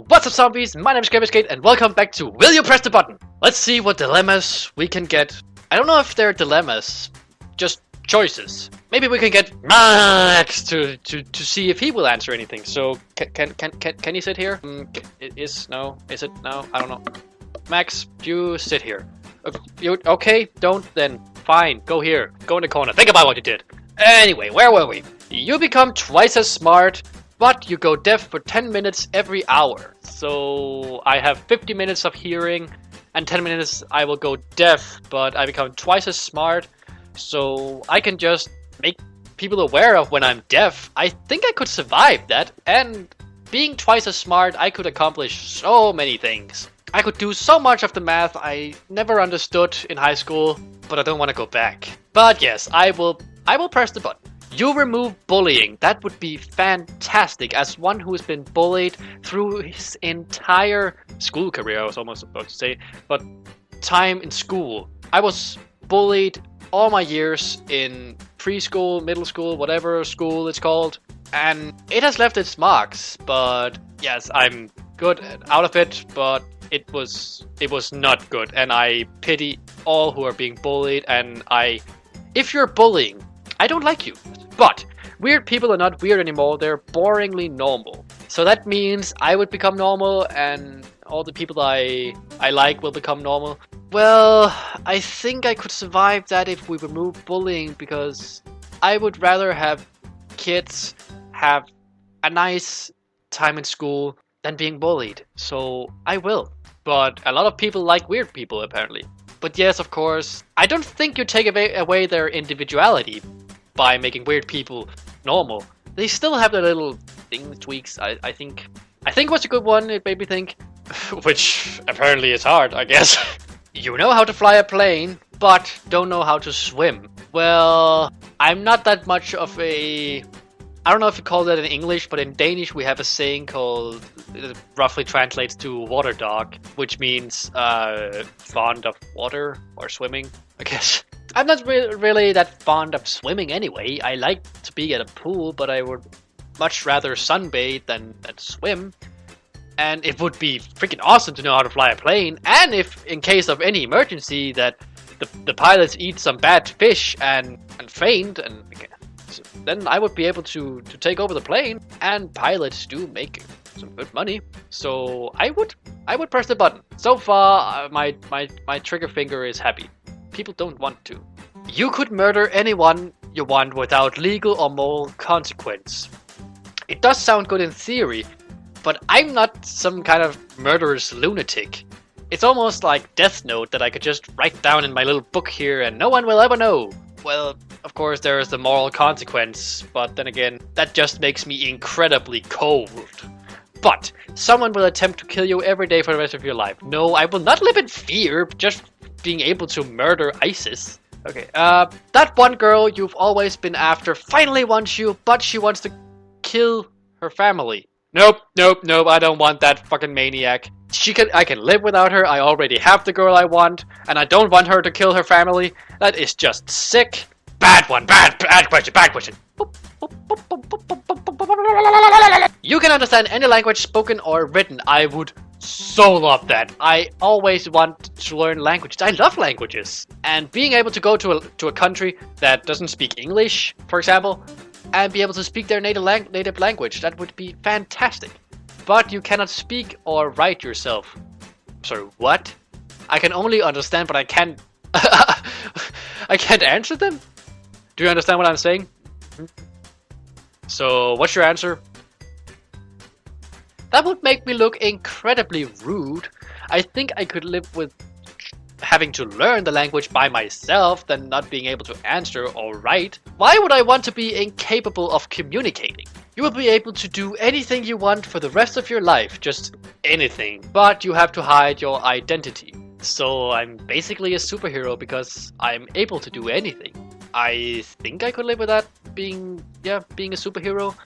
What's up, zombies? My name is Skate, and welcome back to Will You Press the Button? Let's see what dilemmas we can get. I don't know if they're dilemmas, just choices. Maybe we can get Max to see if he will answer anything. So can you sit here? Is it no? I don't know. Max, you sit here. You okay? Don't then. Fine. Go here. Go in the corner. Think about what you did. Anyway, where were we? You become twice as smart, but you go deaf for 10 minutes every hour. So I have 50 minutes of hearing, and 10 minutes I will go deaf, but I become twice as smart. So I can just make people aware of when I'm deaf. I think I could survive that, and being twice as smart, I could accomplish so many things. I could do so much of the math I never understood in high school, but I don't want to go back. But yes, I will press the button. You remove bullying. That would be fantastic. As one who has been bullied through his entire school career, I was almost about to say, but time in school. I was bullied all my years in preschool, middle school, whatever school it's called. And it has left its marks. But yes, I'm good out of it, but it was not good. And I pity all who are being bullied. And if you're bullying, I don't like you. But weird people are not weird anymore, they're boringly normal. So that means I would become normal and all the people I like will become normal. Well, I think I could survive that if we remove bullying, because I would rather have kids have a nice time in school than being bullied. So I will. But a lot of people like weird people apparently. But yes, of course, I don't think you take away their individuality by making weird people normal. They still have their little tweaks. I think what's a good one, it made me think, which apparently is hard, I guess. You know how to fly a plane, but don't know how to swim. Well, I'm not that much of a... I don't know if you call that in English, but in Danish we have a saying called, it roughly translates to water dog, which means fond of water or swimming, I guess. I'm not really that fond of swimming anyway. I like to be at a pool, but I would much rather sunbathe than swim. And it would be freaking awesome to know how to fly a plane. And if, in case of any emergency, that the pilots eat some bad fish and faint, and then I would be able to take over the plane. And pilots do make some good money, so I would press the button. So far, my trigger finger is happy. People don't want to. You could murder anyone you want without legal or moral consequence. It does sound good in theory, but I'm not some kind of murderous lunatic. It's almost like Death Note that I could just write down in my little book here and no one will ever know. Well, of course there is the moral consequence, but then again, that just makes me incredibly cold. But someone will attempt to kill you every day for the rest of your life. No, I will not live in fear, just being able to murder ISIS. Okay, that one girl you've always been after finally wants you, but she wants to kill her family. Nope, I don't want that fucking maniac. I can live without her, I already have the girl I want, and I don't want her to kill her family. That is just sick. Bad one, bad question. You can understand any language spoken or written. I would so love that. I always want to learn languages. I love languages. And being able to go to a country that doesn't speak English, for example, and be able to speak their native language, that would be fantastic. But you cannot speak or write yourself. Sorry, what? I can only understand, but I can't... I can't answer them? Do you understand what I'm saying? So, what's your answer? That would make me look incredibly rude. I think I could live with having to learn the language by myself than not being able to answer or write. Why would I want to be incapable of communicating? You will be able to do anything you want for the rest of your life, just anything, but you have to hide your identity. So I'm basically a superhero because I'm able to do anything. I think I could live with that, being a superhero.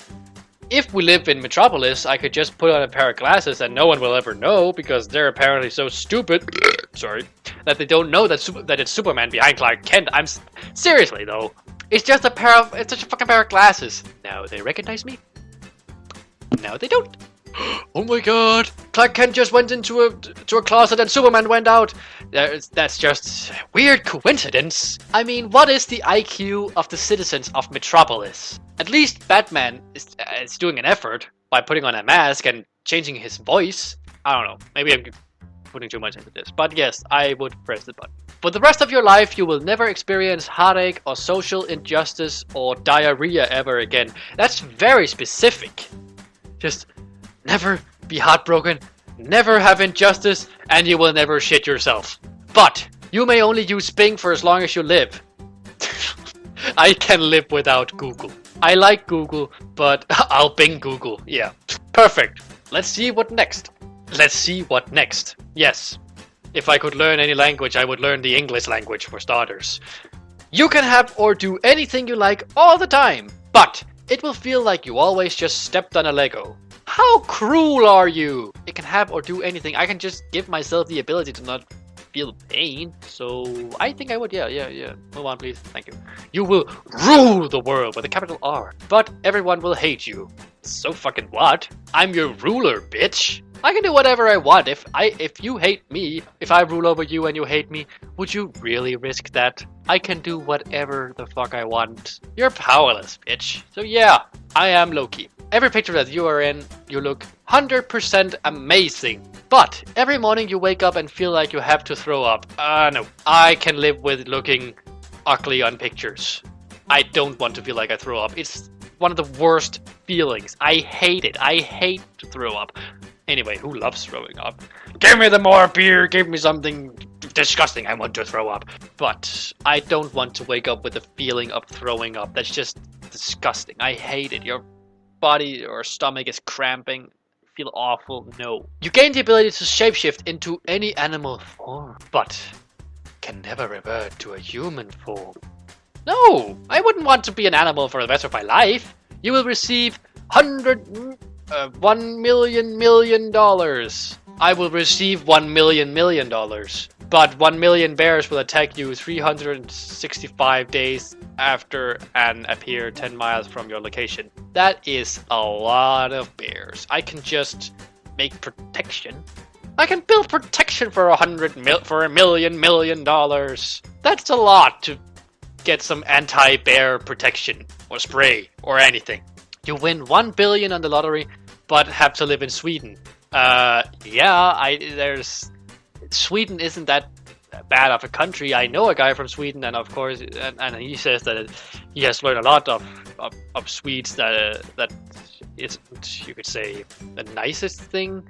If we live in Metropolis, I could just put on a pair of glasses and no one will ever know because they're apparently so stupid, sorry, that they don't know that it's Superman behind Clark Kent. Seriously though, it's just it's just a fucking pair of glasses. Now they recognize me? Now they don't. Oh my god, Clark Kent just went into a closet and Superman went out. That's just weird coincidence. I mean, what is the IQ of the citizens of Metropolis? At least Batman is doing an effort by putting on a mask and changing his voice. I don't know. Maybe I'm putting too much into this. But yes, I would press the button. For the rest of your life, you will never experience heartache or social injustice or diarrhea ever again. That's very specific. Just never be heartbroken, never have injustice, and you will never shit yourself. But you may only use Bing for as long as you live. I can live without Google. I like Google, but I'll Bing Google. Yeah, perfect. Let's see what next. Let's see what next. Yes, if I could learn any language, I would learn the English language for starters. You can have or do anything you like all the time, but it will feel like you always just stepped on a Lego. How cruel are you? It can have or do anything. I can just give myself the ability to not feel pain. So I think I would, yeah. Move on, please. Thank you. You will rule the world with a capital R, but everyone will hate you. So fucking what? I'm your ruler, bitch. I can do whatever I want. If you hate me, if I rule over you and you hate me, would you really risk that? I can do whatever the fuck I want. You're powerless, bitch. So yeah, I am Loki. Every picture that you are in, you look 100% amazing. But every morning you wake up and feel like you have to throw up. No. I can live with looking ugly on pictures. I don't want to feel like I throw up. It's one of the worst feelings. I hate it. I hate to throw up. Anyway, who loves throwing up? Give me the more beer, give me something disgusting, I want to throw up. But I don't want to wake up with the feeling of throwing up. That's just disgusting. I hate it. Your body or stomach is cramping. Feel awful. No. You gain the ability to shapeshift into any animal form, but can never revert to a human form. No, I wouldn't want to be an animal for the rest of my life. You will receive $1 million. I will receive $1 million. But 1 million bears will attack you 365 days after and appear 10 miles from your location. That is a lot of bears. I can just make protection. I can build protection for $1 million. That's a lot to get some anti-bear protection or spray or anything. You win 1 billion on the lottery, but have to live in Sweden. Sweden isn't that bad of a country. I know a guy from Sweden, and of course, and he says that he has learned a lot of Swedes that isn't, you could say, the nicest thing.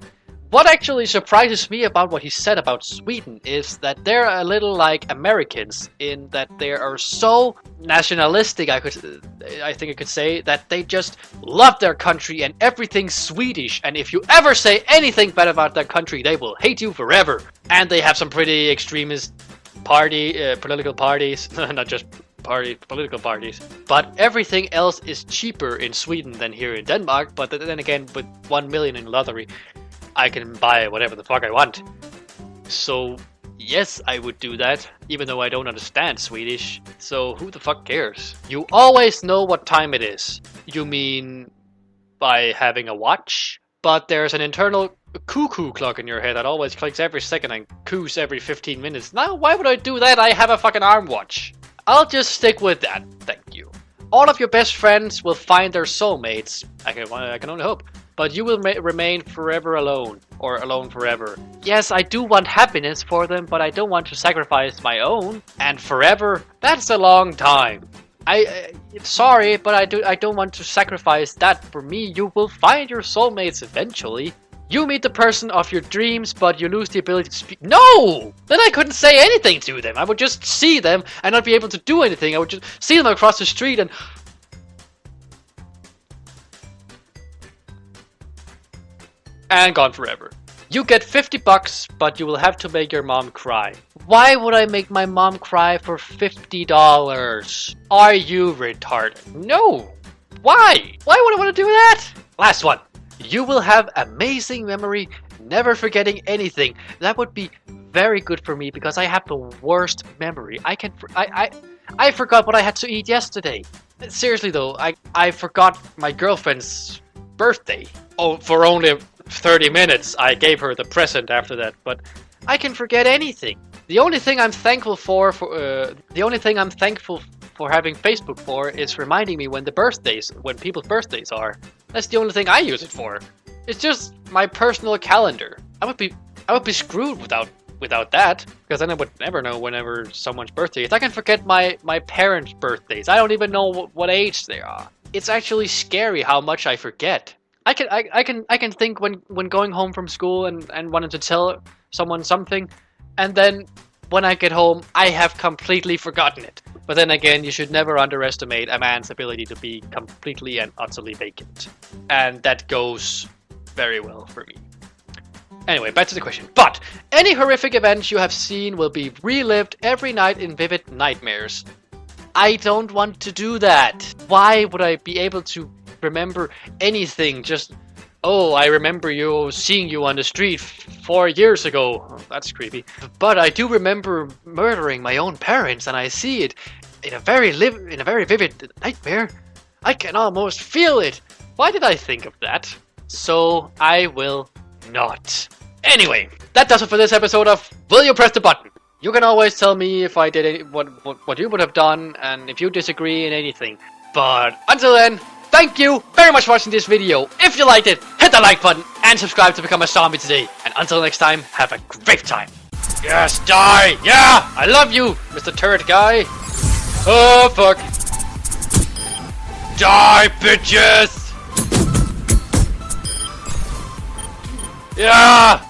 What actually surprises me about what he said about Sweden is that they're a little like Americans in that they are so nationalistic, I think I could say, that they just love their country and everything's Swedish, and if you ever say anything bad about their country, they will hate you forever. And they have some pretty extremist political parties, not just political parties, but everything else is cheaper in Sweden than here in Denmark. But then again, with 1 million in lottery, I can buy whatever the fuck I want. So yes, I would do that, even though I don't understand Swedish. So who the fuck cares? You always know what time it is. You mean by having a watch? But there's an internal cuckoo clock in your head that always clicks every second and coos every 15 minutes. Now, why would I do that? I have a fucking arm watch. I'll just stick with that, thank you. All of your best friends will find their soulmates. I can only hope. But you will remain forever alone, or alone forever. Yes, I do want happiness for them, but I don't want to sacrifice my own. And forever, that's a long time. Sorry, but I don't want to sacrifice that for me. You will find your soulmates eventually. You meet the person of your dreams, but you lose the ability to speak. No! Then I couldn't say anything to them. I would just see them and not be able to do anything. I would just see them across the street and gone forever. You get $50, but you will have to make your mom cry. Why would I make my mom cry for $50? Are you retarded? No! Why? Why would I want to do that? Last one. You will have amazing memory, never forgetting anything. That would be very good for me because I have the worst memory. I forgot what I had to eat yesterday. Seriously though, I forgot my girlfriend's birthday. Oh, for only 30 minutes I gave her the present after that, but I can forget anything. The only thing I'm thankful for having Facebook for is reminding me when people's birthdays are. That's the only thing I use it for. It's just my personal calendar. I would be screwed without that, because then I would never know whenever someone's birthday is. I can forget my parents' birthdays. I don't even know what age they are. It's actually scary how much I forget. I can think when going home from school and wanting to tell someone something, and then when I get home, I have completely forgotten it. But then again, you should never underestimate a man's ability to be completely and utterly vacant. And that goes very well for me. Anyway, back to the question. But any horrific events you have seen will be relived every night in vivid nightmares. I don't want to do that. Why would I be able to remember anything? Just, oh, I remember seeing you on the street 4 years ago. Oh, that's creepy. But I do remember murdering my own parents, and I see it in a very vivid nightmare. I can almost feel it. Why did I think of that? So I will not. Anyway, that does it for this episode of Will You Press the Button? You can always tell me if I did what you would have done, and if you disagree in anything. But until then, thank you very much for watching this video. If you liked it, hit the like button and subscribe to become a zombie today. And until next time, have a great time. Yes, die! Yeah! I love you, Mr. Turret Guy. Oh, fuck. Die, bitches! Yeah!